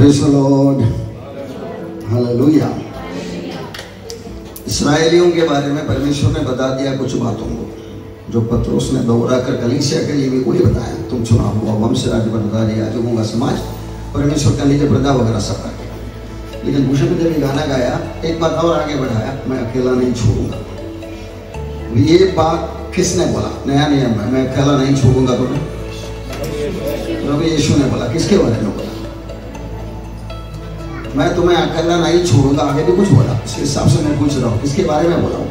Praise the Lord, hallelujah. इस्राएलियों के बारे में परमेश्वर ने बता दिया कुछ बातों को जो पत्रोस ने दोहरा कर कलीसिया के लिए भी कोई बताया। तुम चुनाव हुआ वंश राज्य बंधारी याजकों का समाज, परमेश्वर का निज प्रजा वगैरह सब रखे। लेकिन भूषण ने जब गाना गाया एक बात और आगे बढ़ाया, मैं अकेला नहीं छोड़ूंगा। ये बात किसने बोला? नया नियम में मैं अकेला नहीं छोड़ूंगा तुम्हें, प्रभु यीशु ने बोला। किसके बारे में बोला? मैं तुम्हें अकेला नहीं छोड़ूंगा। आगे भी कुछ बोला, उसके हिसाब से मैं पूछ रहा हूँ किसके बारे में बोला हूँ?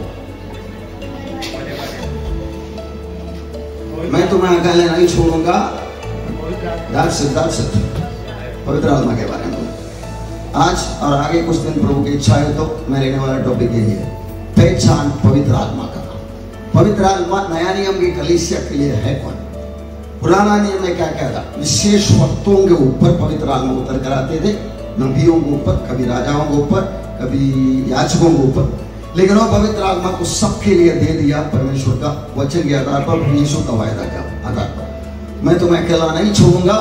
मैं तुम्हें अकेले नहीं छोड़ूंगा, पवित्र आत्मा के बारे में बोला। आज और आगे कुछ दिन प्रभु की इच्छा है तो मैं लेने वाला टॉपिक यही है, पहचान पवित्र आत्मा का। पवित्र आत्मा नया नियम की कलीसिया के लिए है कौन? पुराना नियम में क्या क्या था? विशेष वक्तों के ऊपर पवित्र आत्मा उतर कर आते थे, नबियों के ऊपर, कभी राजाओं के ऊपर, कभी याजकों के ऊपर। लेकिन वो पवित्र आत्मा को सबके लिए दे दिया परमेश्वर का वचन के आधार पर, यीशु का वायदा का आधार पर। मैं तुम्हें अकेला नहीं छोड़ूंगा,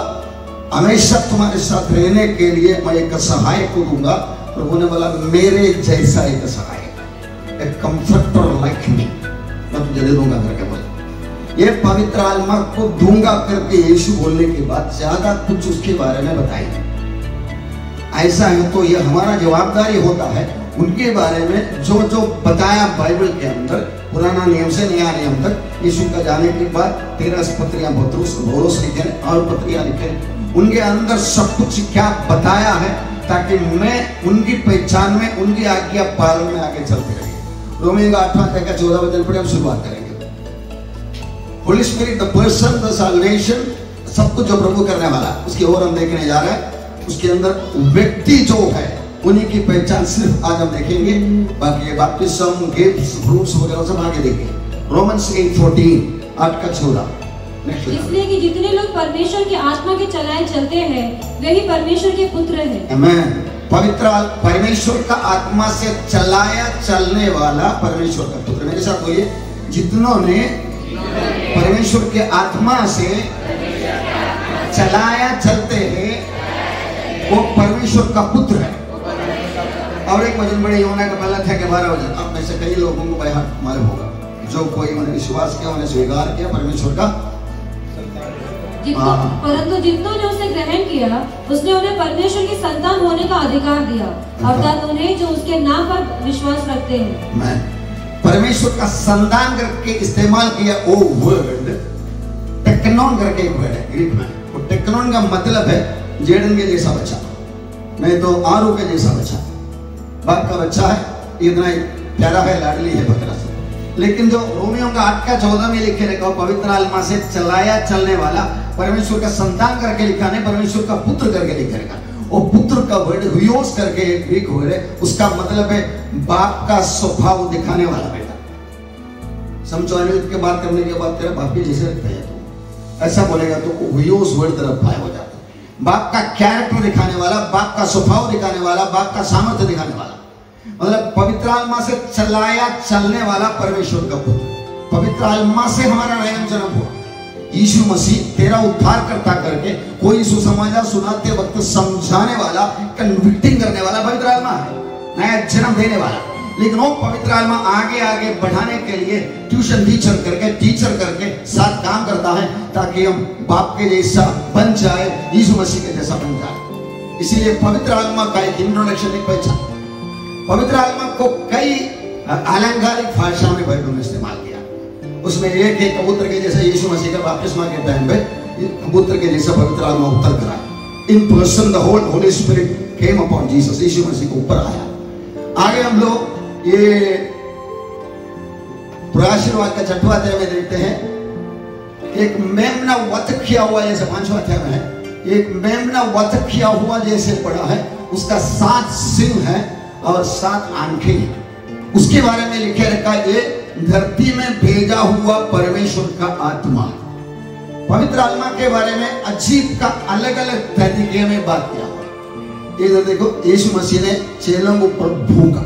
हमेशा तुम्हारे साथ रहने के लिए मैं एक सहायक को दूंगा। प्रभु ने बोला मेरे जैसा एक सहायक, एक कंफर्टर लाइक मी, मैं तुझे दे दूंगा करके बोला। ये पवित्र आत्मा को दूंगा करके यीशु बोलने के बाद ज्यादा कुछ उसके बारे में बताइए। ऐसा है तो ये हमारा जवाबदारी होता है उनके बारे में जो जो बताया बाइबल के अंदर, पुराना नियम से नया नियम तक। यीशु का जाने के बाद 13 पत्रियां पौलुस लिखे और पत्रियां लिखे, उनके अंदर सब कुछ क्या बताया है ताकि मैं उनकी पहचान में, उनकी आज्ञा पालन में आगे चलते रहिए। रोमियो का 8वां अध्याय का 14 वचन पढ़े हम शुरुआत करेंगे। Holi spirit the person, the salvation, सब कुछ जो प्रभु करने वाला उसकी ओर हम देखने जा रहे हैं। उसके अंदर व्यक्ति जो है उन्हीं की पहचान सिर्फ आज हम देखेंगे, बाकी बपतिस्म, गिफ्ट्स, फ्रूट्स वगैरह सब आगे देखेंगे। रोमन्स 8:14 8 का 14। इसलिए कि जितने लोग परमेश्वर की आत्मा के चलाए चलते हैं वही परमेश्वर के पुत्र हैं। आमीन। पवित्र परमेश्वर का आत्मा से चलाया चलने वाला परमेश्वर का पुत्र। मेरे साथ बोलिए, जितनों ने परमेश्वर के आत्मा से चलाया चलते हैं वो परमेश्वर का पुत्र है। और एक वचन बड़े यूहन्ना का पहला अध्याय के 12 वचन, आप में से कई लोगों को भाई मालूम होगा, जो कोई उन्हें विश्वास किया, उन्हें स्वीकार किया परमेश्वर का, परंतु जितनों ने उसे ग्रहण किया उसने उन्हें परमेश्वर की संतान होने का अधिकार दिया, अर्थात उन्हें जो उसके नाम पर विश्वास रखते हैं। मैं परमेश्वर का संतान करके इस्तेमाल किया वो वर्ड टेक्नोन करके एक वर्ड है ग्रीक में। वो टेक्नोन का मतलब है जेडन के जैसा बच्चा, नहीं तो आरू के जैसा बच्चा। बाप का बच्चा है, इतना ही प्यारा है, लाडली है बकरा से। लेकिन जो रोमियो का 8 का 14 में लिखे रखा, पवित्र आत्मा से चलाया चलने वाला परमेश्वर का संतान करके लिखा नहीं, परमेश्वर का पुत्र करके लिखे रखा। वो पुत्र का वर्ड हुयोस करके एक ग्रीक वर्ड है, उसका मतलब है बाप का स्वभाव दिखाने वाला बेटा। समझो, अनिरुद्ध के बात करने के बाद तेरा बाप भी जैसे रखता है तो ऐसा बोलेगा तो हुयोस वर्ड तरफ भाई हो जाता है। बाप का कैरेक्टर दिखाने वाला, बाप का स्वभाव दिखाने वाला, बाप का सामर्थ्य दिखाने वाला, मतलब पवित्र आत्मा से चलाया चलने वाला परमेश्वर का पुत्र। पवित्र आत्मा से हमारा नया जन्म हुआ। यीशु मसीह तेरा उद्धार करता करके कोई सुसमाचार सुनाते वक्त समझाने वाला, कन्विक्टिंग करने वाला पवित्र आत्मा है, नया जन्म देने वाला। लेकिन वो पवित्र आत्मा आगे आगे बढ़ाने के लिए ट्यूशन टीचर करके साथ काम करता है ताकि हम बाप के जैसा बन जाए, यीशु मसीह के जैसा बन जाए। इसीलिए पवित्र आत्मा का एक इंट्रोडक्शन, एक पहचान। पवित्र आत्मा को कई अलंकारिक भाषा में बाइबल में इस्तेमाल किया। उसमें एक है कबूतर के जैसा, यीशु मसीह का बपतिस्मा के टाइम पे कबूतर के जैसा पवित्र आत्मा उतर कर आया। In person the holy spirit came upon Jesus, यीशु मसीह को ऊपर आया। आगे हम लोग ये प्रकाशित का 6वां अध्याय में देखते हैं, एक मेमना वध किया हुआ, जैसे 5वां अध्याय में है, एक मेमना वध किया हुआ जैसे पड़ा है, उसका 7 सिंह है और 7 आंखें हैं। उसके बारे में लिखे रखा है ये धरती में भेजा हुआ परमेश्वर का आत्मा। पवित्र आत्मा के बारे में अजीब का अलग अलग तरीके में बात किया। इधर देखो, यीशु मसीह ने चेलों के ऊपर भूखा,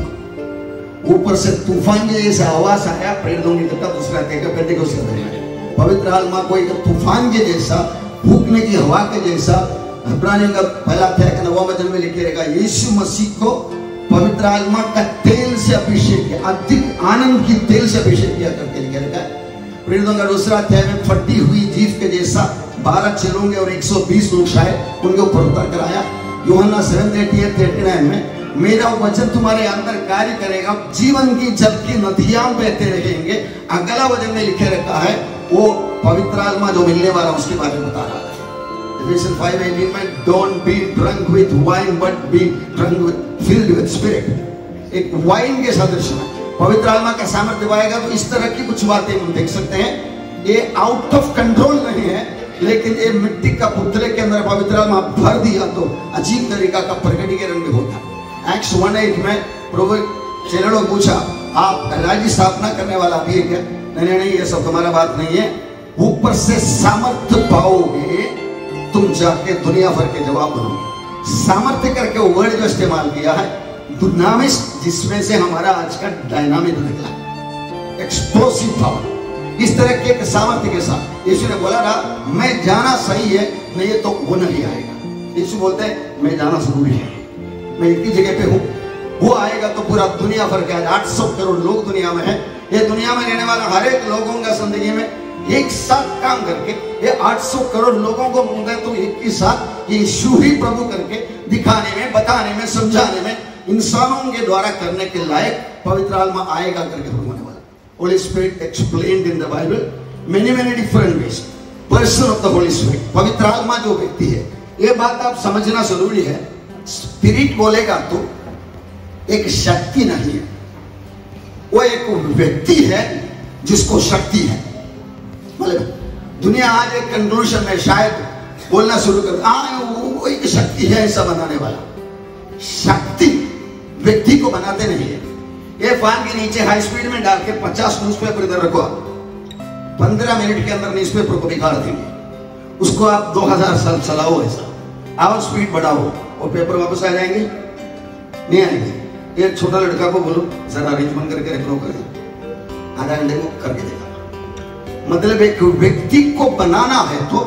ऊपर से तूफान के जैसा आवाज आया, प्रेरितों की तरफ दूसरा कहकर पेंटेकोस्त का दिन है। पवित्र आत्मा को एक तूफान के जैसा, भूखने की हवा के जैसा इब्रानियों का पहला अध्याय का 9वां वचन में लिखे रहेगा, यीशु मसीह को पवित्र आत्मा का तेल से अभिषेक किया, अधिक आनंद की तेल से अभिषेक किया करके लिखे रहेगा। प्रेरितों का दूसरा अध्याय में फटी हुई जीभ के जैसा 12 चेलों और 120 लोग शायद उनके ऊपर उतर कर आया। यूहन्ना 7:38-39 में मेरा वचन तुम्हारे अंदर कार्य करेगा, जीवन की जल की नदियां बहते रहेंगे। अगला वचन में लिखे रहता है वो पवित्र आत्मा जो मिलने वाला उसके बारे में बता रहा है। Ephesians 5:18 में don't be drunk with wine but be drunk with filled with spirit। एक वाइन के सदृश में पवित्र आत्मा का सामर्थ्य आएगा तो इस तरह की कुछ बातें हम देख सकते हैं। ये आउट ऑफ कंट्रोल नहीं है, लेकिन ये मिट्टी का पुतले के अंदर पवित्र आत्मा भर दिया तो अजीब तरीका का प्रकटीकरण भी होता है। एक्ट्स 1:8 में प्रभु चेलों को पूछा, आप राज्य स्थापना करने वाला भी है क्या? नहीं, ये सब तुम्हारा बात नहीं है, ऊपर से सामर्थ्य पाओगे, तुम जाके दुनिया भर के जवाब बनोगे। सामर्थ्य करके वर्ड जो इस्तेमाल किया है दुनामिस, जिसमें से हमारा आज का डायनामिक निकला, एक्सप्लोसिव पावर। इस तरह के एक सामर्थ्य के साथ यीशु ने बोला ना, मैं जाना सही है, नहीं तो वो नहीं आएगा। यीशु बोलते हैं मैं जाना जरूरी है, मैं एक ही जगह पे हूं, वो आएगा तो पूरा दुनिया भर के 800 करोड़ लोग दुनिया में है। ये दुनिया में रहने वाला हर एक लोगों का जिंदगी में एक साथ काम करके ये 800 करोड़ लोगों को मुंडे तो एक ही साथ यीशु ही प्रभु करके दिखाने में, बताने में, समझाने में, इंसानों के द्वारा करने के लायक पवित्र आत्मा आएगा करके होने वाला। Holy Spirit explained in the Bible many different ways. Person of the Holy Spirit, पवित्र आत्मा जो व्यक्ति है, ये बात आप समझना जरूरी है। स्पिरिट बोलेगा तो एक शक्ति नहीं है, वो एक व्यक्ति है जिसको शक्ति है। मतलब दुनिया आज एक कंक्लूजन में शायद बोलना शुरू कर, वो एक शक्ति है ऐसा बनाने वाला। शक्ति व्यक्ति को बनाते नहीं है। ये फैन के नीचे हाई स्पीड में डाल के 50 न्यूज़पेपर इधर रखो, 15 मिनट के अंदर न्यूज़पेपर को बिगाड़ देंगे। उसको आप 2000 साल चलाओ ऐसा, और स्पीड बढ़ाओ, और पेपर वापस आ जाएंगे? नहीं आएंगे। एक छोटा लड़का को बोलो जरा अरेंजमेंट करके रख लो, कर आधा घंटे को करके देगा। मतलब एक व्यक्ति को बनाना है तो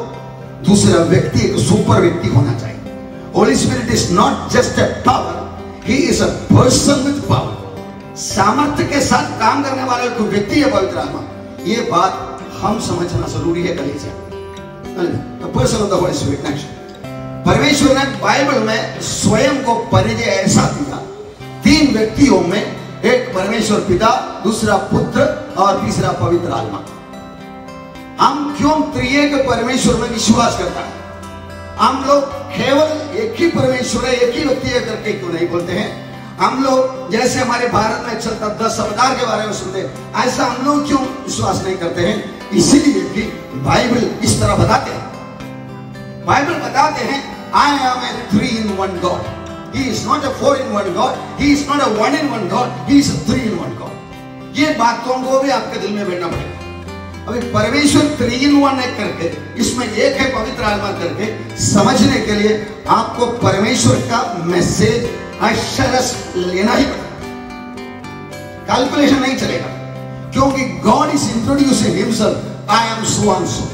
दूसरा व्यक्ति एक सुपर व्यक्ति होना चाहिए। Holi spirit is not just a power, he is a person with power. सामर्थ्य के साथ काम करने वाला एक व्यक्ति है पवित्र आत्मा। ये बात हम समझना जरूरी है। कलीसिया person of the holy spirit. Next, परमेश्वर ने बाइबल में स्वयं को परिचय ऐसा दिया 3 व्यक्तियों में, एक परमेश्वर पिता, दूसरा पुत्र और तीसरा पवित्र आत्मा। हम क्यों त्रिएक परमेश्वर में विश्वास करता है? हम लोग केवल एक ही परमेश्वर है, एक ही व्यक्ति है करके क्यों नहीं बोलते हैं? हम लोग जैसे हमारे भारत में चलता 10 अवतार के बारे में सुनते हैं, ऐसा हम लोग क्यों विश्वास नहीं करते हैं? इसीलिए कि बाइबल इस तरह बताते हैं। बाइबल बताते हैं I am a 3 in 1 God. He is not a 4 in 1 God. He is not a 1 in 1 God. He is a 3 in 1 God. ये बातों को भी आपके दिल में बैठना पड़ेगा। अभी परमेश्वर 3 in 1 है करके, इसमें एक है पवित्र आत्मा करके समझने के लिए आपको परमेश्वर का मैसेज अक्षरश लेना ही पड़ेगा। कैलकुलेशन नहीं चलेगा, क्योंकि God is introducing himself, I am so and so.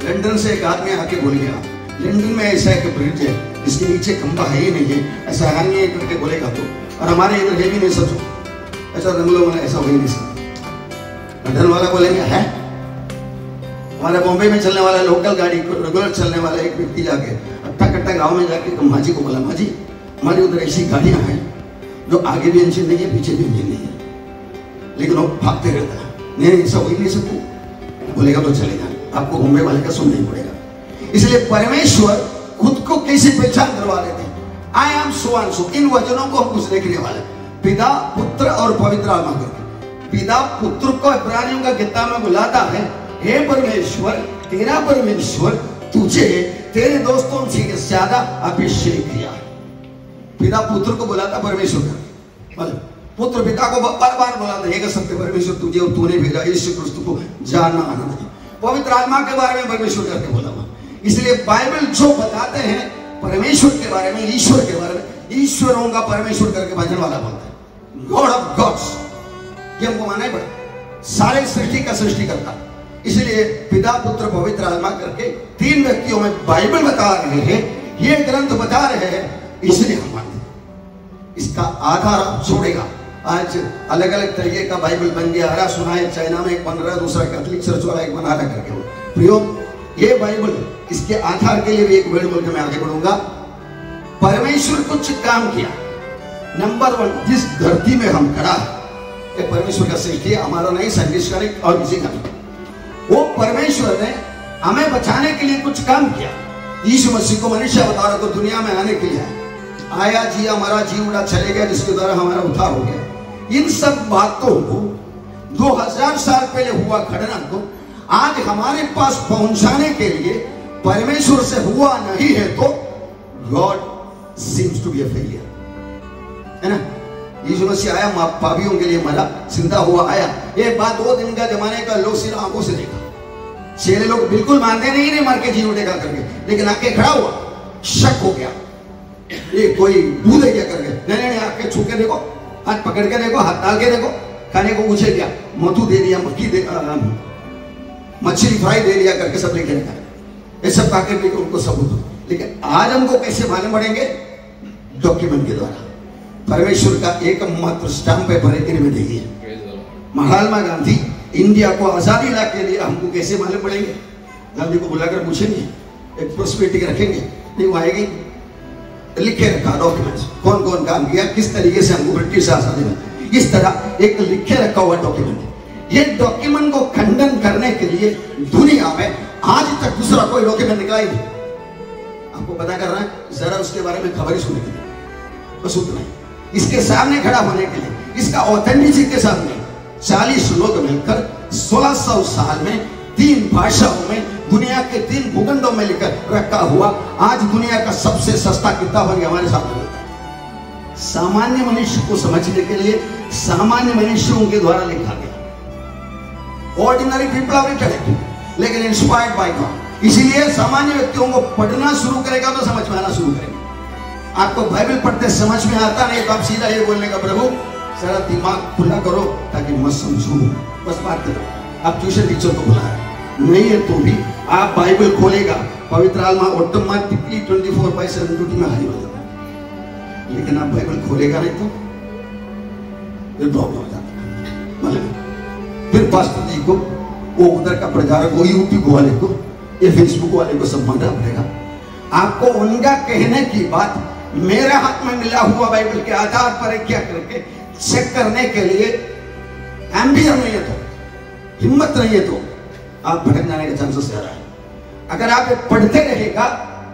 London से एक आदमी आके बोल गया, लंदन में ऐसा एक ब्रिज है इसके नीचे खंबा है ही नहीं है, ऐसा है नहीं करके बोलेगा तो, और हमारे इधर है भी नहीं सचो, ऐसा रंगलों में ऐसा हो ही नहीं सकता। लंदन वाला बोलेंगे है। हमारे बॉम्बे में चलने वाला लोकल गाड़ी रेगुलर चलने वाला एक व्यक्ति जाके अट्टा कट्टा गांव में जाके माजी को बोला, माजी हमारी उधर ऐसी गाड़ियां हैं जो आगे भी इंजन नहीं है, पीछे भी इंजन नहीं है, लेकिन वो भागते रहता है। नहीं ऐसा हो ही नहीं सकता। बोलेगा तो चलेगा, आपको बॉम्बे वाले का सुनना ही पड़ेगा। इसलिए परमेश्वर खुद को कैसे पहचान करवा लेते हैं? I am so and so. इन वचनों को हम कुछ देखने वाले, पिता, पुत्र और पवित्र आत्मा करके। पिता पुत्र को इब्रानियों का किताब में बुलाता है, हे परमेश्वर, तेरा परमेश्वर तुझे तेरे दोस्तों से ज्यादा अभिषेक किया है। पिता पुत्र को बुलाता परमेश्वर का, मतलब पुत्र पिता को बार बार बुलाता है, सत्य परमेश्वर तुझे और तूने भेजा यीशु क्रिस्त को जानना आना नहीं। पवित्र आत्मा के बारे में परमेश्वर करके बोला हुआ। इसलिए बाइबल जो बताते हैं परमेश्वर के बारे में, ईश्वर के बारे में, ईश्वरों का परमेश्वर करके भजन वाला बोलता है, गॉड ऑफ गॉड्स। ये हमको मानना ही पड़ेगा। सारे सृष्टि का सृष्टि करता, इसलिए पिता पुत्र पवित्र आत्मा करके 3 व्यक्तियों में बाइबल बता रहे हैं, ये ग्रंथ बता रहे हैं, इसलिए हम मानते हैं। इसका आधार आप छोड़ेगा। आज अलग अलग तरीके का बाइबल बन गया, हरा सुना है, चाइना में एक बन रहा है, दूसरा कैथोलिक चर्च वाला एक बना रहा करके। प्रियो, ये बाइबल, इसके आधार के लिए भी एक वर्ड बोल के मैं आगे बढ़ूंगा। परमेश्वर कुछ काम किया। नंबर 1, जिस धरती में हम खड़ा है, ये परमेश्वर का सृष्टि है, हमारा नहीं, साइंटिस्ट का नहीं और किसी का नहीं। वो परमेश्वर ने हमें बचाने के लिए कुछ काम किया। यीशु मसीह को मनुष्य अवतार को दुनिया में आने के लिए आया, जिया, मरा, जी उड़ा, चले गया, जिसके द्वारा हमारा उद्धार हो गया। इन सब बातों को 2000 साल पहले हुआ घटना को आज हमारे पास पहुंचाने के लिए परमेश्वर से हुआ नहीं है तो God seems to be a failure, है ना। यीशु मसीह आया, पापियों के लिए मरा, जिंदा हुआ आया। ये बात 2 दिन का जमाने का लोग सिर्फ आंखों से देखा। चेले लोग बिल्कुल मानते नहीं मर के जी उठेगा करके, लेकिन आके खड़ा हुआ, शक हो गया, ये कोई दूध है क्या करके। नहीं, आके छू के देखो, हाथ पकड़ के देखो, हाथ डाल के देखो, खाने को पूछे क्या, मधु दे दिया, मछली फ्राई दे दिया करके सब लेके रखा। ये सब खाकर लेके उनको सबूत। लेकिन आज हमको कैसे मालूम पड़ेंगे? डॉक्यूमेंट के द्वारा। परमेश्वर का एकमात्र स्टैम्प पेपर में देखिए, महात्मा गांधी इंडिया को आजादी ला के लिए हमको कैसे मालूम पड़ेंगे? गांधी को बुलाकर पूछेंगे, एक प्रेस मीटिंग रखेंगे, नहीं वो आएगी, लिखे रखा डॉक्यूमेंट्स, कौन कौन काम किया, किस तरीके से हमको ब्रिटिश आजादी मिली, इस तरह एक लिखे रखा हुआ डॉक्यूमेंट। ये डॉक्यूमेंट को खंडन करने के लिए दुनिया में आज तक दूसरा कोई डॉक्यूमेंट निकला ही नहीं। आपको पता करना है, जरा उसके बारे में खबर ही सुनी थी, बस उतना ही। इसके सामने खड़ा होने के लिए, इसका ऑथेंटिसिटी के सामने 40 लोग मिलकर 1600 साल में 3 भाषाओं में दुनिया के 3 भूखंडों में लिखकर रखा हुआ आज दुनिया का सबसे सस्ता किताब बन गया हमारे सामने। सामान्य मनुष्य को समझने के लिए सामान्य मनुष्यों के द्वारा लिखा गया। ऑर्डिनरी पीपल आर रिटन, लेकिन इंस्पायर्ड बाय गॉड। इसीलिए सामान्य व्यक्तियों को पढ़ना शुरू करेगा तो समझ में आना शुरू करेगा। आपको बाइबल पढ़ते समझ में आता नहीं तो आप सीधा ये बोलने का, प्रभु सारा दिमाग खुला करो ताकि मैं समझूं, बस बात करो। आप ट्यूशन टीचर को बुला रहे नहीं है तो भी आप बाइबल खोलेगा, पवित्र आत्मा ऑटोमेटिकली 24/7 ड्यूटी में हाजिर हो जाता है। लेकिन आप बाइबल खोलेगा नहीं तो फिर प्रॉब्लम हो जाता है। फिर पास्टर जी को, वो उधर का प्रचारक, वो यूट्यूब वाले को, ये फेसबुक वाले को सब मानना पड़ेगा। आपको उनका कहने की बात मेरे हाथ में मिला हुआ बाइबल के आधार पर क्या करके चेक करने के लिए एम्बियर नहीं है तो, हिम्मत नहीं है तो आप भटक जाने के चांसेस ज्यादा है। अगर आप ये पढ़ते रहेगा,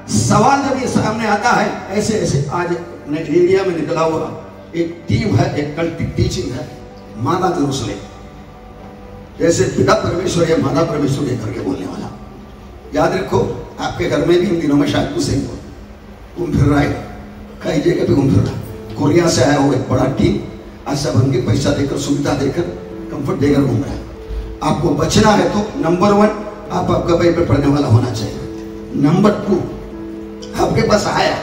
सवाल जब ये सामने आता है, ऐसे ऐसे आज इंडिया में निकला हुआ एक टीम है, एक कल्टिक टीचिंग है, मादा जेरूसलेम, जैसे पिता परमेश्वर या मादा परमेश्वर ये करके बोलने वाला। याद रखो, आपके घर में भी इन दिनों में शायद कुछ घूम फिर रहा है, कई जगह पे घूम फिर रहा है। कोरिया से आया हुआ एक बड़ा टीम आज सब हमके पैसा देकर, सुविधा देकर, कंफर्ट देकर घूम रहा है। आपको बचना है तो नंबर 1 आप आपका बाइबल पढ़ने वाला होना चाहिए। नंबर 2 आपके पास आया,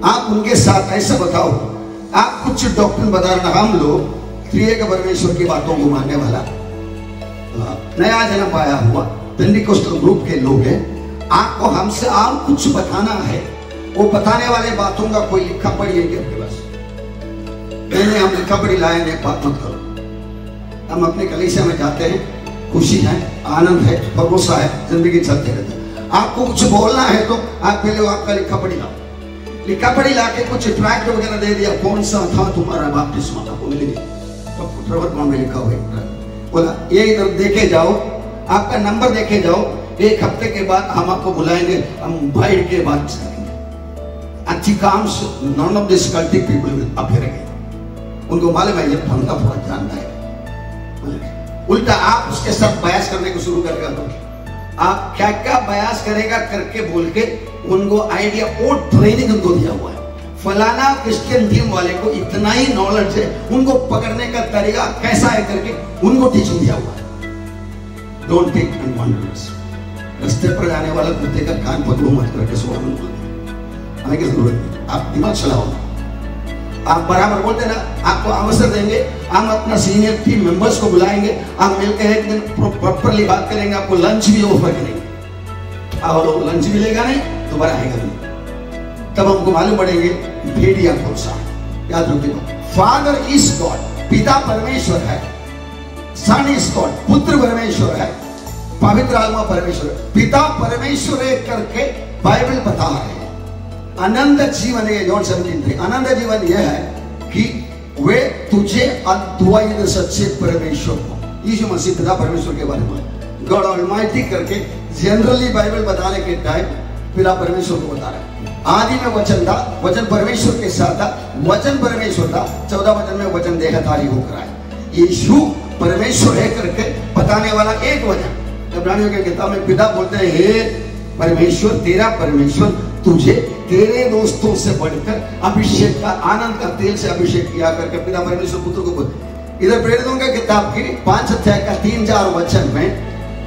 आप उनके साथ ऐसा बताओ, आप कुछ डॉक्ट्रिन बता रहे, हम लोग त्रिएक परमेश्वर की बातों को मानने वाला नया जन्म पाया हुआ पेंटिकोस्टल ग्रुप के लोग हैं, आपको हमसे और कुछ बताना है, वो बताने वाले बातों का कोई लिखा पढ़ी है क्या आपके पास? नहीं, हम लिखा पढ़ी लाए नहीं, बात मत करो। हम अपने कलीसिया में जाते हैं, खुशी है, आनंद है, भरोसा है, जिंदगी चलते रहते हैं। आपको कुछ बोलना है तो आप पहले आपका लिखा पढ़ी लाओ। लिखा पढ़ी लाके कुछ ट्रैक्ट वगैरह दे दिया, कौन सा था तुम्हारा बपतिस्मा, आपको मिलेगी तो ट्रेवर कौन में लिखा हुआ, बोला ये इधर देखे जाओ, आपका नंबर देखे जाओ, 1 हफ्ते के बाद हम आपको बुलाएंगे, हम बाइट के बाद अधिकांश none of this cultic people will appear again. उनको मालूम है ये बंदा थोड़ा जानता है। उल्टा आप उसके साथ बयास करने को शुरू करेगा तो आप क्या क्या बयास करेगा करके बोल के उनको आइडिया, वो ट्रेनिंग उनको दिया हुआ है। फलाना क्रिश्चियन टीम वाले को इतना ही नॉलेज है, उनको पकड़ने का तरीका कैसा है करके उनको टीचिंग दिया हुआ है। Don't take advantage. रास्ते पर जाने वाला कुत्ते का कान पकड़ो मत करके सो आने की जरूरत नहीं। आप दिमाग चलाओ, आप बराबर बोलते ना, आपको अवसर देंगे, हम अपना सीनियर टीम मेंबर्स को बुलाएंगे, हम मिलकर एक दिन प्रॉपरली बात करेंगे, आपको लंच भी ऑफर करेंगे। और लंच मिलेगा नहीं दोबारा आएगा नहीं, तब हमको मालूम पड़ेंगे भेड़िया कौन सा। याद रखिएगा, फादर इज गॉड, पिता परमेश्वर है, सन इज गॉड, पुत्र परमेश्वर है, पवित्र आत्मा परमेश्वर। पिता परमेश्वर है करके बाइबल बता रहे हैं। अनंत जीवन है, जॉन 17:3, अनंत जीवन यह है कि वे तुझे अद्वैत सच्चे परमेश्वर को, यीशु मसीह पिता परमेश्वर के बारे में गॉड ऑलमाइटी करके जनरली बाइबल बताने के टाइम पिता परमेश्वर को बता रहा है। आदि में वचन था, वचन परमेश्वर के साथ था, वचन परमेश्वर था। 14 वचन में वचन देहधारी होकर आया। यीशु परमेश्वर है करके बताने वाला एक वचन इब्रानियों के किताब में पिता बोलते हैं, हे परमेश्वर, तेरा परमेश्वर तुझे तेरे दोस्तों से बढ़कर अभिषेक का, आनंद का तेल से अभिषेक किया करके पिता परमेश्वर पुत्र को बोल। इधर प्रेरितों के किताब की 5 अध्याय का 3-4 वचन में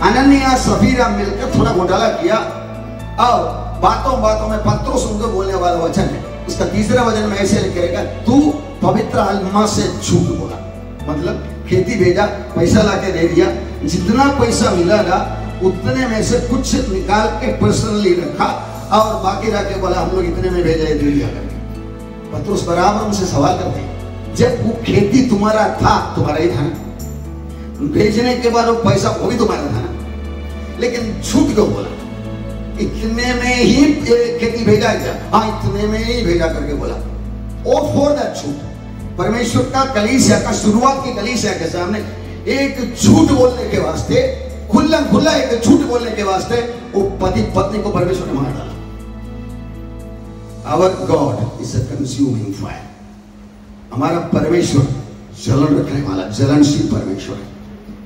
अनन्या सफीरा मिलकर थोड़ा घोटाला किया और बातों बातों में पत्रोस उनको बोलने वाला वचन है। उसका तीसरा वचन में ऐसे लिखेगा, तू पवित्र आत्मा से झूठ बोला। मतलब खेती भेजा, पैसा लाके दे दिया, जितना पैसा मिला ना उतने में से कुछ निकाल के पर्सनली रखा और बाकी रख के बोला हम लोग इतने में भेजा, दे दिया करके। पत्रोस बराबर उनसे सवाल करते, जब वो खेती तुम्हारा था, तुम्हारा ही था ना, भेजने के बाद वो पैसा वो भी तुम्हारा था ना, लेकिन झूठ क्यों बोला? इतने में ही खेती भेजा क्या? हाँ, इतने में ही भेजा करके बोला। और फॉर दैट झूठ परमेश्वर का कलीसिया का, शुरुआत की कलीसिया के सामने एक झूठ बोलने के वास्ते, खुल्लम खुल्ला एक झूठ बोलने के वास्ते वो पति पत्नी को परमेश्वर ने मार डाला। Our God is a consuming fire। हमारा परमेश्वर जलन रखने वाला, जलनशील परमेश्वर है।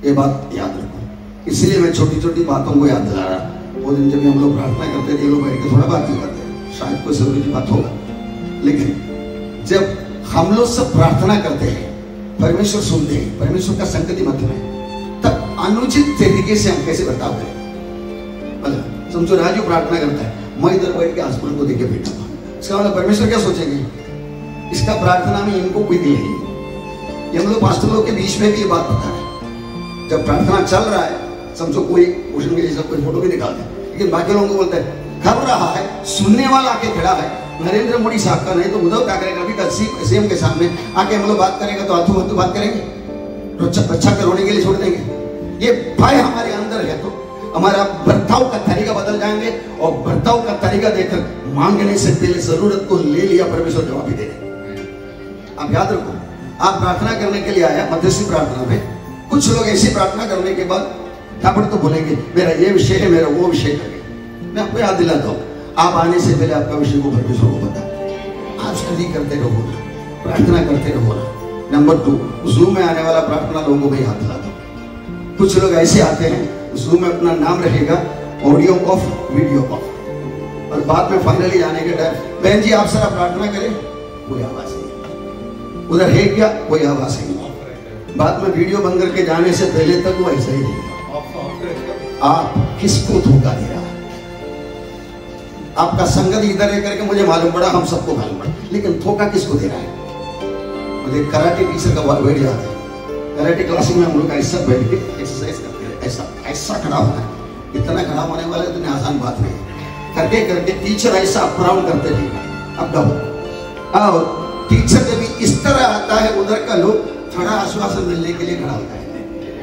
ये बात याद रखो। इसलिए मैं छोटी छोटी बातों को याद दिला रहा। वो दिन जब हम लोग प्रार्थना करते थे, लोग बैठ के थोड़ा बात नहीं करते, शायद कोई जरूरी बात होगा, लेकिन जब हम लोग सब प्रार्थना करते हैं, परमेश्वर सुनते हैं, परमेश्वर का संगति मध्य में, तब अनुचित तरीके से हम कैसे बर्ताव करें? मतलब समझो राजू प्रार्थना करता है, मैं इधर बैठ के आसमान को देखे बैठा हूं, इसका मतलब परमेश्वर क्या सोचेंगे? इसका प्रार्थना में इनको कोई दिल नहीं। ये हम लोग पास्टर लोग के बीच में भी ये बात बता है, जब प्रार्थना चल रहा है, समझो कोई क्वेश्चन के जैसा कोई फोटो भी निकालते हैं, लेकिन बाकी लोगों को बोलते हैं कर रहा है, सुनने वाला आके खड़ा है, नरेंद्र मोदी साहब का नहीं तो उद्धव ठाकरे का भी कल सीएम के सामने आके हम लोग बात करेंगे तो आंसू आंसू बात करेंगे, बच्चा के रोने के लिए छोड़ देंगे। ये भय हमारे अंदर है तो हमारा बर्ताव का तरीका बदल जाएंगे, और बर्ताव का तरीका देखकर मांगने से पहले जरूरत को ले लिया, परमेश्वर जवाब भी दे देंगे। आप याद रखो, आप प्रार्थना करने के लिए आया मध्यस्थी प्रार्थना में, कुछ लोग ऐसी प्रार्थना करने के बाद ताबड़ तो बोलेंगे मेरा ये विषय है, मेरा वो विषय है। मैं आपको याद दिलाता हूँ, आप आने से पहले आपका विषय को परमेश्वर को पता, आप स्टडी करते रहो ना, प्रार्थना करते रहो ना। नंबर 2, जूम में आने वाला प्रार्थना लोगों को मैं याद दिलाता हूँ। कुछ लोग ऐसे आते हैं, जूम में अपना नाम रहेगा, ऑडियो ऑफ, वीडियो ऑफ, और बाद में फाइनली जाने के टाइम बहन जी आप जरा प्रार्थना करें, कोई आवाज नहीं, उधर है क्या, कोई आवाज नहीं। बाद में वीडियो बंद करके जाने से पहले तक वो ऐसा ही रहेगा। आप किसको धोखा दे रहा है? आपका संगत इधर है करके मुझे मालूम पड़ा, हम सबको मालूम पड़ा, लेकिन धोखा किसको दे रहा है? मुझे कराटे टीचर का वर्ड याद है। कराटे क्लास में हम लोग ऐसा बैठ के एक्सरसाइज करते हैं, ऐसा ऐसा खड़ा होना है, इतना खड़ा होने वाला इतनी आसान बात नहीं। करके करके टीचर ऐसा अप डाउन करते रहेगा, अप डाउन, और टीचर जब इस तरह आता है, उधर का लोग थोड़ा आश्वासन मिलने के लिए खड़ा होता है।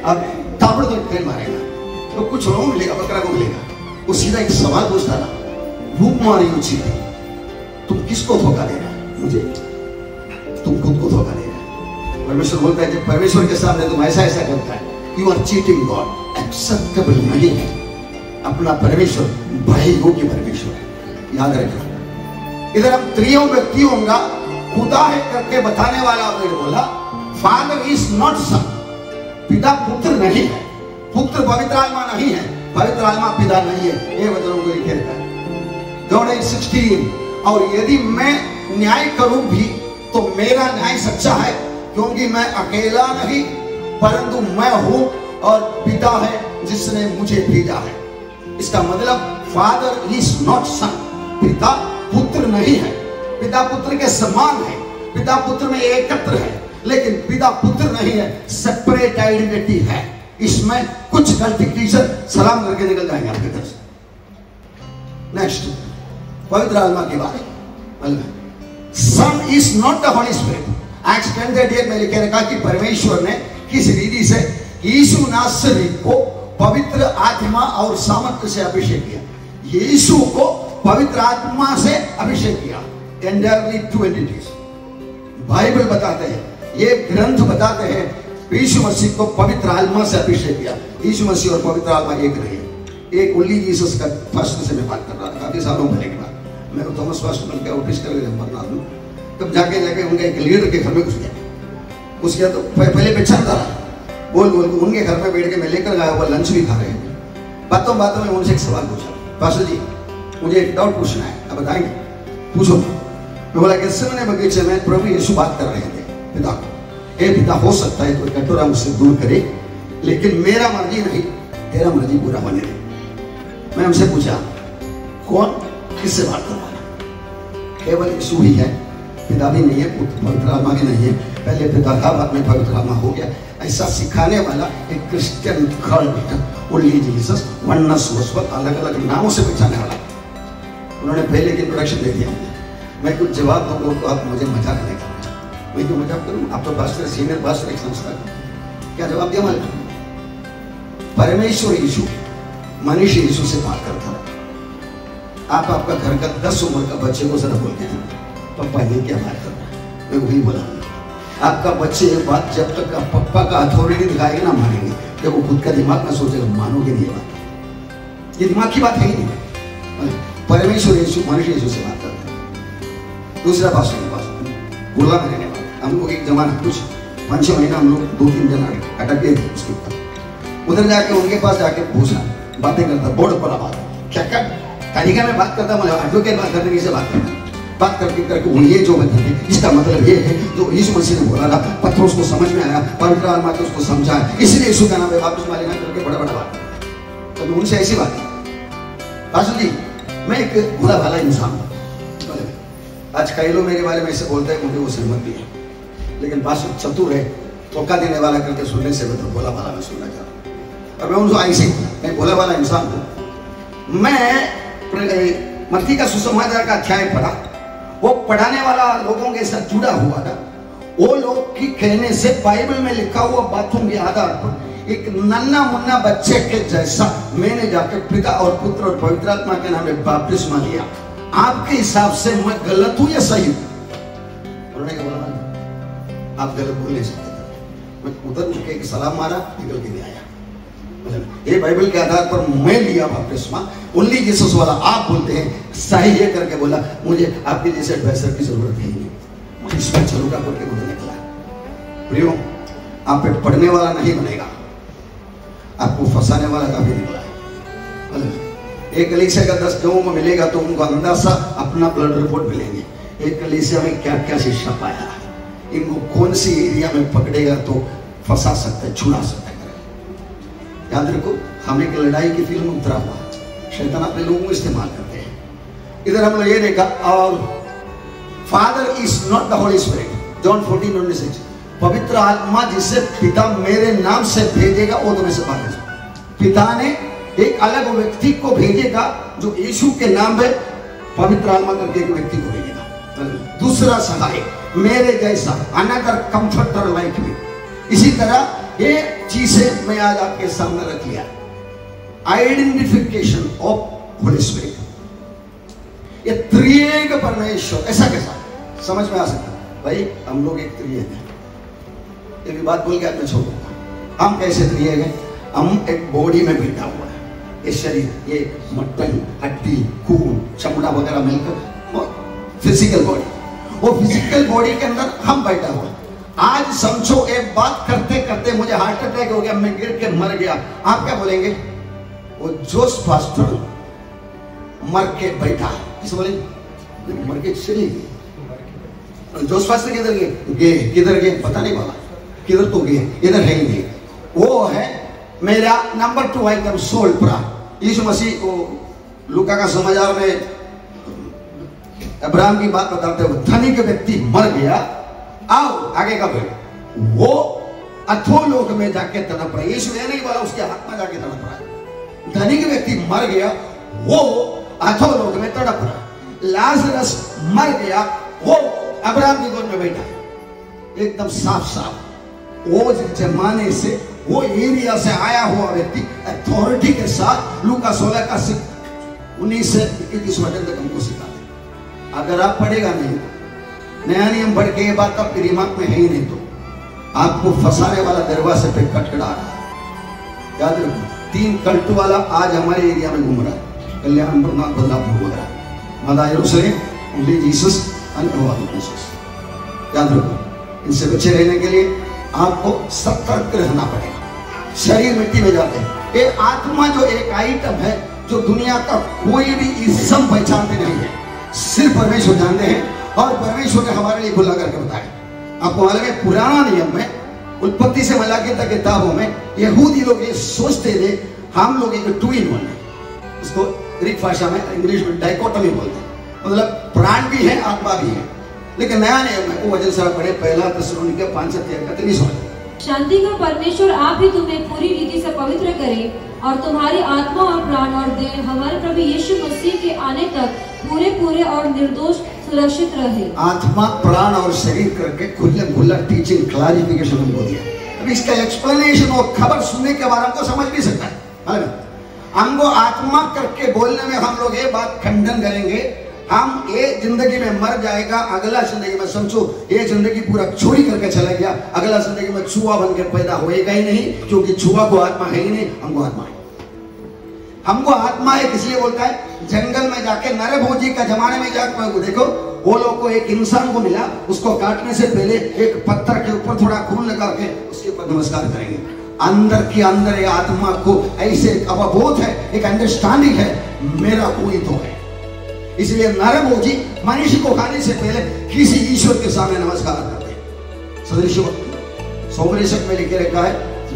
अब ताबड़ तो ट्रेन मारेगा तो कुछ लोगों मिलेगा, बकरा को मिलेगा। वो सीधा एक सवाल पूछता था, रूप मारी उची, तुम किसको धोखा दे रहा है? मुझे, तुम खुद को धोखा दे रहा है। परमेश्वर बोलता है जब परमेश्वर के सामने तुम ऐसा ऐसा करता है, you are cheating God, acceptable नहीं है। अपना परमेश्वर भय योग्य परमेश्वर है, याद रखना। इधर हम त्रियों व्यक्तियों का खुदा है करके बताने वाला बोला, फादर इज नॉट सन, पिता पुत्र नहीं है, पुत्र पवित्र आत्मा नहीं है, पवित्र आत्मा पिता नहीं है। ये वचनों को लिखे रहता है John 8:16। और यदि मैं न्याय करूं भी तो मेरा न्याय सच्चा है, क्योंकि मैं अकेला नहीं परंतु मैं हूं और पिता है जिसने मुझे भेजा है। इसका मतलब फादर इज नॉट सन, पिता पुत्र नहीं है, पिता पुत्र के समान है, पिता पुत्र में एकत्र है, लेकिन पिता पुत्र नहीं है, सेपरेट आइडेंटिटी है। इसमें कुछ गलती टीचर सलाम करके निकल जाएंगे आपके घर से। नेक्स्ट, पवित्र आत्मा की बात। Son is not the holy spirit. Acts 10:38 में लिखे रखा कि परमेश्वर ने किस रीति से यीशु नासरी को पवित्र आत्मा और सामर्थ्य से अभिषेक किया। यीशु को पवित्र आत्मा से अभिषेक किया। Entirely two entities. बाइबल बताते हैं, ये ग्रंथ बताते हैं, यीशु मसीह को पवित्र आत्मा से अभिषेक किया। यीशु मसीह और पवित्र आत्मा एक नहीं है। एक ओनली जीसस का फर्स्ट से मैं बात कर रहा था काफी सालों पहले की बात। मैं थॉमस वास्ट मिल के ऑफिस कर तब जाके उनके एक लीडर के घर में घुस गया तो पहले बेचैन था, बोल उनके घर में बैठ के मैं लेकर गया, वो लंच भी खा रहे हैं। बातों में उनसे एक सवाल पूछा, पास्टर जी मुझे एक डाउट पूछना है, आप बताएंगे? पूछो। मैं बोला कि सिमने बगीचे में प्रभु यीशु बात कर रहे थे पिता को, हे पिता हो सकता है तो कटोरा मुझसे दूर करे, लेकिन मेरा मर्जी नहीं तेरा मर्जी पूरा होने दे। मैं उनसे पूछा कौन किससे बात कर रहा है? केवल यीशु ही है, पिता भी नहीं है, पवित्र आत्मा भी नहीं है। पहले पिता था, बाद में पवित्र आत्मा हो गया। ऐसा सिखाने वाला एक Christian cult only Jesus oneness gospel अलग अलग नामों से पहचाने वाला। उन्होंने पहले की इंट्रोडक्शन दे दिया। मैं कुछ जवाब दूंगा तो आप मुझे मजाक नहीं करना। मैं क्यों मजाक करूँ? आप तो पास्टर सीनियर पास्टर एक संस्था क्या जवाब दिया? मालूम परमेश्वर यीशु मनुष्य यीशु से बात करता है। आप आपका घर का 10 उम्र का बच्चे को जरा बोल के पप्पा ये क्या बात कर रहा है? मैं वही बोला आपका बच्चे ये बात जब तक पप्पा का अथॉरिटी दिखाएगा ना मानेंगे, जब वो खुद का दिमाग में सोचेगा मानोगे नहीं। बात ये दिमाग की बात है ही नहीं। परमेश्वर यीशु मनुष्य यीशु से बात करता है। दूसरा पास्टर के पास बोला करने वाला हम लोग एक जमाना कुछ 5-6 महीना हम लोग 2-3 दिन अटक गए थे उसके ऊपर। उधर जाके उनके पास जाके पूछा, बातें करता, बोर्ड पर बात क्या तरीका में बात करता, मतलब एडवोकेट बात करने से बात करता, बात करके वो ये जो बताते इसका मतलब ये है जो यीशु मसीह ने बोला था, पत्रों को समझ में आया, पवित्र आत्मा ने उसको समझा, इसलिए यीशु का नाम पे बपतिस्मा लेना करके बड़ा बात। तो मैं उनसे ऐसी बात पास्टर जी मैं एक भोला भाला इंसान हूँ। आज कई लोग मेरे बारे में ऐसे बोलते हैं, मुझे वो सहमत भी है, लेकिन पास्टर चतुर है, धोखा देने वाला करके सुनने से मैं तो भोला भाला में सुनना चाहता हूँ। और मैं उनको ऐसे मैं भोला भाला इंसान हूँ। मैं मत्ती का सुसमाचार का अध्याय पढ़ा, वो पढ़ाने वाला लोगों के साथ जुड़ा हुआ था। वो लोग की कहने से बाइबल में लिखा हुआ बातों के आधार पर एक नन्ना मुन्ना बच्चे के जैसा मैंने जाकर पिता और पुत्र और पवित्र आत्मा के नाम में बपतिस्मा लिया। आपके हिसाब से मैं गलत हूं या सही हूं? उन्होंने बोला आप गलत बोल नहीं सकते। मैं उधर मुझे एक सलाम मारा, निकल के नहीं आया। ये बाइबल के आधार पर मैं लिया बपतिस्मा, ओनली जीसस वाला आप बोलते हैं सही है करके बोला, मुझे आपके जैसे एडवाइजर की जरूरत है नहीं, मैं इसमें चलूंगा करके मुझे निकला। प्रियो आप पे पढ़ने वाला नहीं बनेगा, आपको फंसाने वाला काफी निकला है। एक कलीसिया का 10 लोगों को मिलेगा तो उनको अंदाजा अपना ब्लड रिपोर्ट मिलेंगे, एक कलीसिया में क्या क्या शिक्षा पाया है, इनको कौन सी एरिया में पकड़ेगा तो फंसा सकता है, छुड़ा सकता है। याद रखो हम एक लड़ाई की फील्ड में उतरा हुआ, शैतान अपने लोगों को इस्तेमाल करते हैं। इधर हम लोग ये देखा, और father is not the holy spirit, John 14:26, पवित्र आत्मा जिसे पिता मेरे नाम से भेजेगा वो तुम्हें से बात है। पिता ने एक अलग व्यक्ति को भेजेगा जो यीशु के नाम में पवित्र आत्मा करके एक व्यक्ति को भेजेगा, दूसरा सहायक मेरे जैसा, अनदर कंफर्टर लाइक मी। इसी तरह ये चीजें मैं आज आपके सामने रख लिया। आइडेंटिफिकेशन ऑफ होली स्पिरिट, ये त्रिएक परमेश्वर ऐसा कैसा समझ में आ सकता? भाई हम लोग एक त्रिएक है, ये भी बात बोल के आज मैं छोड़ दूंगा। हम कैसे त्रिएक है? हम एक बॉडी में बैठा हुआ है, ये शरीर, ये मटन, हड्डी, खून, चमड़ा वगैरह मिलकर फिजिकल बॉडी, वो फिजिकल बॉडी के अंदर हम बैठा हुआ। आज समझो एक बात करते करते मुझे हार्ट अटैक हो गया, मैं गिर के मर गया, आप क्या बोलेंगे? वो जोश पास्टर मर के बैठा, किसे बोलेंगे? मर के चले गए। जोश पास्टर किधर गए? किधर गए पता नहीं बोला, किधर तो गए, इधर है ही नहीं। वो है मेरा नंबर 2 आइटम, सोल प्रा। यीशु मसीह को लूका का समाचार में अब्राहम की बात बताते हुए, धनिक व्यक्ति मर गया, आओ आगे का बोल। वो अधोलोक में जाके तड़प रहा है। यीशु ये नहीं बोला उसके हाथ में जाके तड़प रहा है। धनिक व्यक्ति मर गया, वो अधोलोक में तड़प रहा है। लाजरस मर गया, वो अब्राहम की गोद में बैठा है। एकदम साफ साफ वो जमाने से, वो एरिया से आया हुआ व्यक्ति अथॉरिटी के साथ लूका 16 का 19 से 21 वचन तक हमको सिखाते। अगर आप पढ़ेगा नहीं, नया नियम पढ़ के ये बात आपके दिमाग में है ही नहीं, तो आपको फंसाने वाला दरवाजे पे खटखड़ा रहा है। याद रखो, 3 कल्ट वाला आज हमारे एरिया में घूम रहा है। कल्याणपुर, नाथ बदलापुर वगैरह, मदा यरूशलेम, only Jesus and no other Jesus. याद रखो, इनसे बचे रहने के लिए आपको सतर्क रहना पड़ेगा। शरीर मिट्टी में जाते हैं। ये आत्मा जो एक आइटम है जो दुनिया का कोई भी इज्जत पहचानते नहीं है, सिर्फ परमेश्वर जानते हैं। और परमेश्वर ने हमारे लिए खुला करके बताया। आपको मालूम है, पुराना नियम में, उत्पत्ति से मलाकी तक किताबों में यहूदी लोग ये सोचते थे हम लोग एक 2 in 1 है। उसको ग्रीक भाषा में, इंग्लिश में डाइकोटमी बोलते हैं, मतलब प्राण भी है आत्मा भी है। लेकिन नया नियम में वो वजह से पढ़े 1 थिस्सलुनीके 5:13 शांति का परमेश्वर आप ही तुम्हें पूरी रीति से पवित्र करे और तुम्हारी आत्मा और प्राण और देह हमारे प्रभु यीशु मसीह के आने तक पूरे पूरे और निर्दोष सुरक्षित रहे। आत्मा, प्राण और शरीर करके खुला टीचिंग क्लैरिफिकेशन हमको दिया। अब इसका एक्सप्लेनेशन और खबर सुनने के बाद हमको समझ भी सकता है। हमको आत्मा करके बोलने में हम लोग ये बात खंडन करेंगे, हम ये जिंदगी में मर जाएगा, अगला जिंदगी में समझो ये जिंदगी पूरा चोरी करके चला गया, अगला जिंदगी में छुआ बन के पैदा होएगा ही नहीं, क्योंकि छुआ को आत्मा है ही नहीं, हमको आत्मा है। हमको आत्मा है इसलिए बोलता है, जंगल में जाके नरभोजी का जमाने में जाकर देखो, वो लोग को एक इंसान को मिला, उसको काटने से पहले एक पत्थर के ऊपर थोड़ा खून लगा के उसके ऊपर नमस्कार करेंगे। अंदर के अंदर ये आत्मा को ऐसे अवबोध है, एक अंडरस्टैंडिंग है, मेरा कोई तो है। इसलिए नरभोजी मनुष्य को खाने से पहले किसी ईश्वर के सामने नमस्कार करते हैं। सोमरेशक में लिखे रखा है,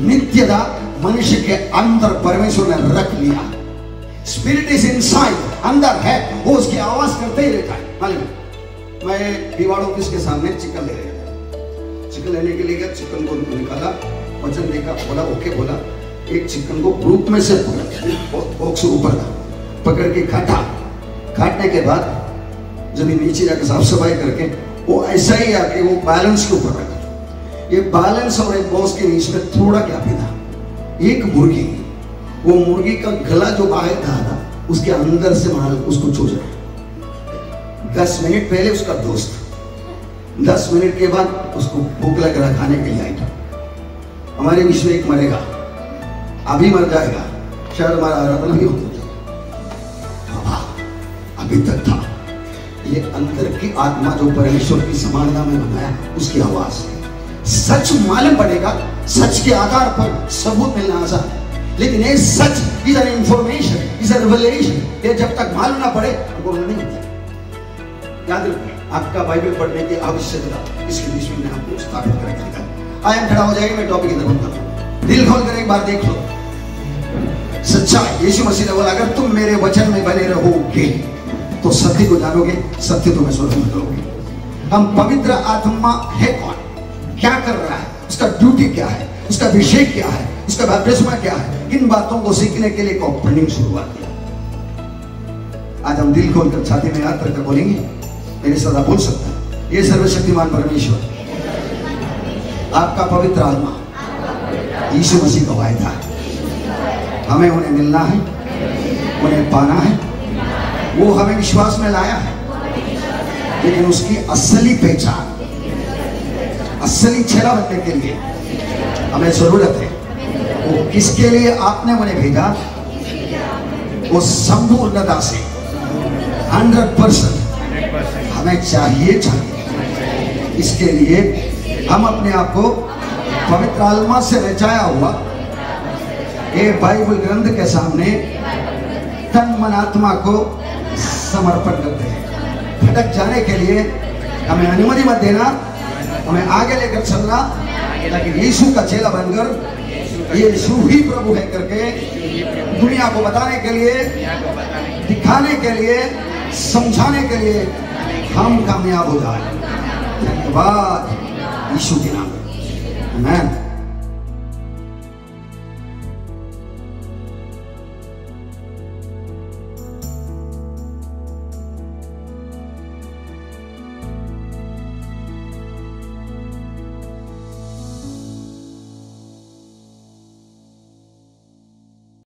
नित्यता मनुष्य के अंदर परमेश्वर ने रख लिया। स्पिरिट इज इनसाइड, अंदर है, वो उसकी आवाज करते ही रहता है। मालूम, मैं दीवार ऑफिस के सामने चिकन ले रहा था। चिकन लेने के लिए गया, चिकन को निकाला, वजन देखा, बोला ओके, बोला एक चिकन को ग्रुप में से बॉक्स ऊपर था, पकड़ के काटने के बाद जब नीचे जाकर साफ सफाई करके वो ऐसा ही आके वो बैलेंस के ऊपर रखा। ये बैलेंस और एक बॉक्स के बीच में थोड़ा गैप था। एक मुर्गी, वो मुर्गी का गला जो बाहर था उसके अंदर से मार उसको चोच रहा। 10 मिनट पहले उसका दोस्त, 10 मिनट के बाद उसको भूख लग रहा खाने के लिए आइटम। हमारे बीच में एक मरेगा, अभी मर जाएगा, शायद हमारा आराधना भी होता। अभी तक था ये अंदर की आत्मा जो परमेश्वर की समानता में बनाया, उसकी आवाज है। सच मालूम पड़ेगा, सच के आधार पर सबूत मिलना आसान है, लेकिन ये such is an information, is an revelation. ये जब तक मालूम ना पड़े हमको नहीं होता। याद रखिए, आपका बाइबल पढ़ने की आवश्यकता इसके बीच में आपको स्थापित करेगा। आया खड़ा हो जाएगा, मैं टॉपिक इधर बनता हूँ। दिल खोल कर एक बार देख लो, सच्चाई। यीशु मसीह ने बोला, अगर तुम मेरे वचन में बने रहोगे तो सत्य को जानोगे, सत्य तुम्हें स्वतंत्र करोगे। हम पवित्र आत्मा है कौन, क्या कर रहा है, उसका ड्यूटी क्या है, उसका विषय क्या है, उसका बपतिस्मा क्या है, इन बातों को सीखने के लिए एक ओपनिंग शुरुआत किया। आज हम दिल खोलकर छाती में याद करके बोलेंगे, मेरे सदा बोल सकता है, ये सर्वशक्तिमान परमेश्वर, आपका पवित्र आत्मा यीशु मसीह का वायदा है, हमें उन्हें मिलना है, उन्हें पाना है। वो हमें विश्वास में लाया है, लेकिन उसकी असली पहचान, असली चेहरा बनने के लिए हमें जरूरत है। वो किसके लिए आपने उन्हें भेजा, वो संपूर्णता से 100% हमें चाहिए। इसके लिए हम अपने आप को पवित्र आत्मा से रचाया हुआ ये बाइबल ग्रंथ के सामने तन मन आत्मा को समर्पण करते हैं। भटक जाने के लिए हमें अनुमति मत देना, हमें आगे लेकर चलना, ताकि यीशु का चेला बनकर यीशु ही प्रभु है करके दुनिया को बताने के लिए, दिखाने के लिए, समझाने के लिए हम कामयाब हो जाए। धन्यवाद। यीशु के नाम में। आमेन।